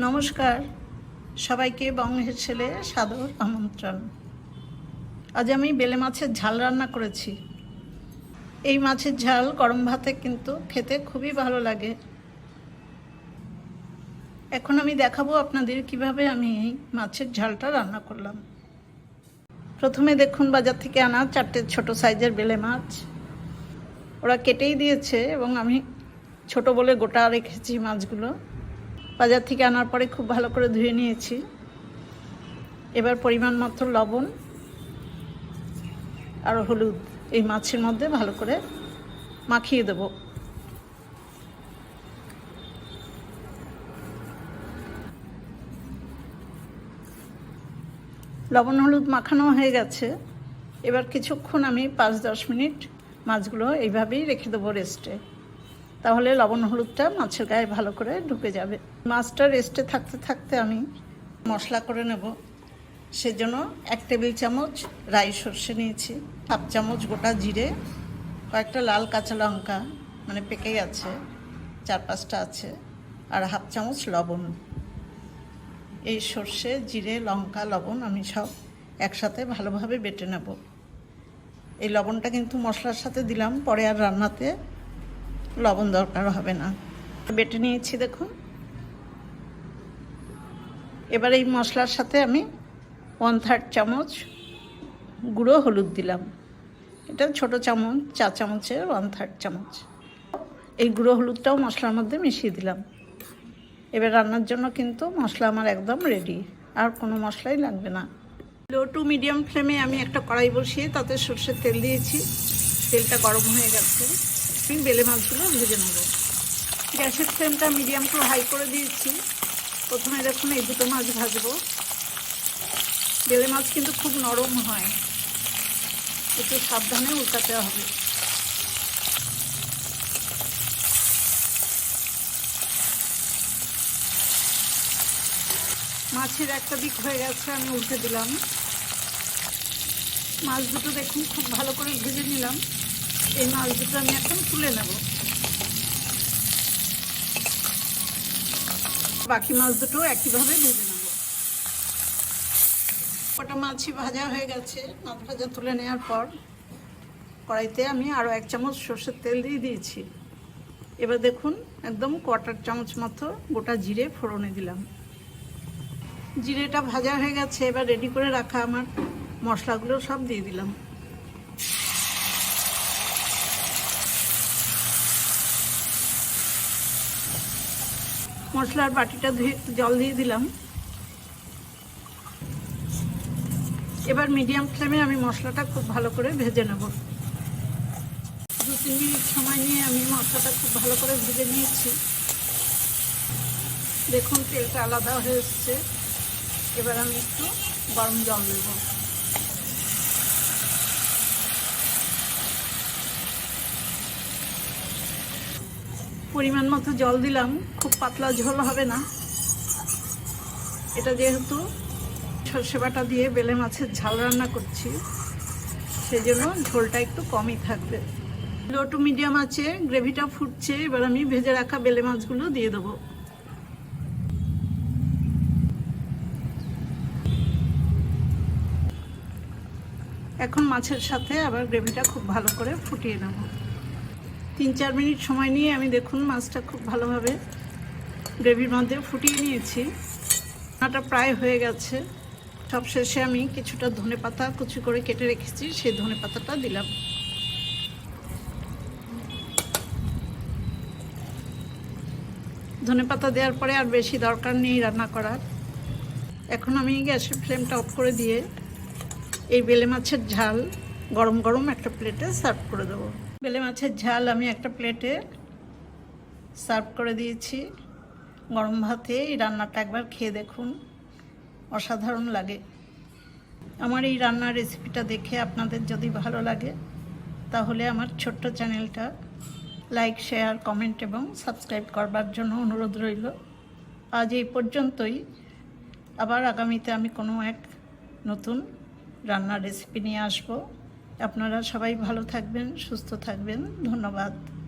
নমস্কার, সবাইকে বঙ্গের ছেলে সাদর আমন্ত্রণ। আজ আমি বেলে মাছের ঝাল রান্না করেছি। এই মাছের ঝাল গরম ভাতে কিন্তু খেতে খুবই ভালো লাগে। এখন আমি দেখাবো আপনাদের কিভাবে আমি এই মাছের ঝালটা রান্না করলাম। প্রথমে দেখুন, বাজার থেকে আনা 4টে ছোট সাইজের বেলে মাছ। ওরা কেটেই দিয়েছে এবং আমি ছোট বলে গোটা রেখেছি মাছগুলো। বাজার থেকে আনার পরে খুব ভালো করে ধুয়ে নিয়েছি। এবার পরিমাণ মতো লবণ আর হলুদ এই মাছের মধ্যে ভালো করে মাখিয়ে দেব। লবণ হলুদ মাখানো হয়ে গেছে। এবার কিছুক্ষণ আমি 5-10 মিনিট মাছগুলো এইভাবেই রেখে দেবো রেস্টে। তাহলে লবণ হলুদটা মাছের গায়ে ভালো করে ঢুকে যাবে। মাছটা রেস্টে থাকতে থাকতে আমি মশলা করে নেব। সেজন্য 1 টেবিল চামচ রাই সর্ষে নিয়েছি, 1/2 চামচ গোটা জিরে, কয়েকটা লাল কাঁচা লঙ্কা মানে পেকে গেছে, 4-5টা আছে, আর 1/2 চামচ লবণ। এই সর্ষে, জিরে, লঙ্কা, লবণ আমি সব একসাথে ভালোভাবে বেটে নেব। এই লবণটা কিন্তু মশলার সাথে দিলাম, পরে আর রান্নাতে লবণ দরকার হবে না। বেটে নিয়েছি দেখুন। এবার এই মশলার সাথে আমি 1/3 চামচ গুঁড়ো হলুদ দিলাম। এটা ছোট চামচ, 4 চামচের 1/3 চামচ। এই গুঁড়ো হলুদটাও মশলার মধ্যে মিশিয়ে দিলাম। এবার রান্নার জন্য কিন্তু মশলা আমার একদম রেডি, আর কোনো মশলাই লাগবে না। লো টু মিডিয়াম ফ্লেমে আমি একটা কড়াই বসিয়ে তাতে সর্ষের তেল দিয়েছি। তেলটা গরম হয়ে গেছে। আমি বেলে মাছগুলো ভেজে নেব। গ্যাসের ফ্লেমটা মিডিয়াম টু হাই করে দিয়েছি। প্রথমে দেখুন এই দুটো মাছ ভাজবো। বেলে মাছ কিন্তু খুব নরম হয়, একটু সাবধানে উল্টাতে হবে। মাছের একটা দিক হয়ে গেছে, আমি উল্টে দিলাম। মাছ দুটো দেখুন খুব ভালো করে ভেজে নিলাম। এই মাছ দুটো আমি এখন তুলে নেব। বাকি মাছ দুটো একইভাবে ভেজে নেব। কটা মাছই ভাজা হয়ে গেছে। মাছ ভাজা তুলে নেওয়ার পর কড়াইতে আমি আরও 1 চামচ সর্ষের তেল দিয়ে দিয়েছি। এবার দেখুন একদম 1/4 চামচ মতো গোটা জিরে ফোড়নে দিলাম। জিরেটা ভাজা হয়ে গেছে। এবার রেডি করে রাখা আমার মশলাগুলো সব দিয়ে দিলাম। মশলার বাটিটা ধুয়ে একটু জল দিয়ে দিলাম। এবার মিডিয়াম ফ্লেমে আমি মশলাটা খুব ভালো করে ভেজে নেব। 2-3 মিনিট সময় নিয়ে আমি মশলাটা খুব ভালো করে ভেজে নিয়েছি। দেখুন তেলটা আলাদা হয়ে এসছে। এবার আমি একটু গরম জল দেব। পরিমাণ মতো জল দিলাম। খুব পাতলা ঝোল হবে না। এটা যেহেতু সর্ষে বাটা দিয়ে বেলে মাছের ঝাল রান্না করছি, সেজন্য ঝোলটা একটু কমই থাকবে। লো টু মিডিয়াম আছে, গ্রেভিটা ফুটছে। এবার আমি ভেজে রাখা বেলে মাছগুলো দিয়ে দেবো। এখন মাছের সাথে আবার গ্রেভিটা খুব ভালো করে ফুটিয়ে নেব। 3-4 মিনিট সময় নিয়ে আমি দেখুন মাছটা খুব ভালোভাবে গ্রেভির মধ্যে ফুটিয়ে নিয়েছি। রান্নাটা প্রায় হয়ে গেছে। সবশেষে আমি কিছুটা ধনেপাতা কুচি করে কেটে রেখেছি, সেই ধনেপাতাটা দিলাম। ধনেপাতা দেওয়ার পরে আর বেশি দরকার নেই রান্না করার। এখন আমি গ্যাসের ফ্লেমটা অফ করে দিয়ে এই বেলে মাছের ঝাল গরম গরম একটা প্লেটে সার্ভ করে দেবো। বেলে মাছের ঝাল আমি একটা প্লেটে সার্ভ করে দিয়েছি। গরম ভাতে এই রান্নাটা একবার খেয়ে দেখুন, অসাধারণ লাগে। আমার এই রান্নার রেসিপিটা দেখে আপনাদের যদি ভালো লাগে তাহলে আমার ছোট্ট চ্যানেলটা লাইক, শেয়ার, কমেন্ট এবং সাবস্ক্রাইব করবার জন্য অনুরোধ রইল। আজ এই পর্যন্তই। আবার আগামীতে আমি কোনো এক নতুন রান্নার রেসিপি নিয়ে আসব। আপনারা সবাই ভালো থাকবেন, সুস্থ থাকবেন। ধন্যবাদ।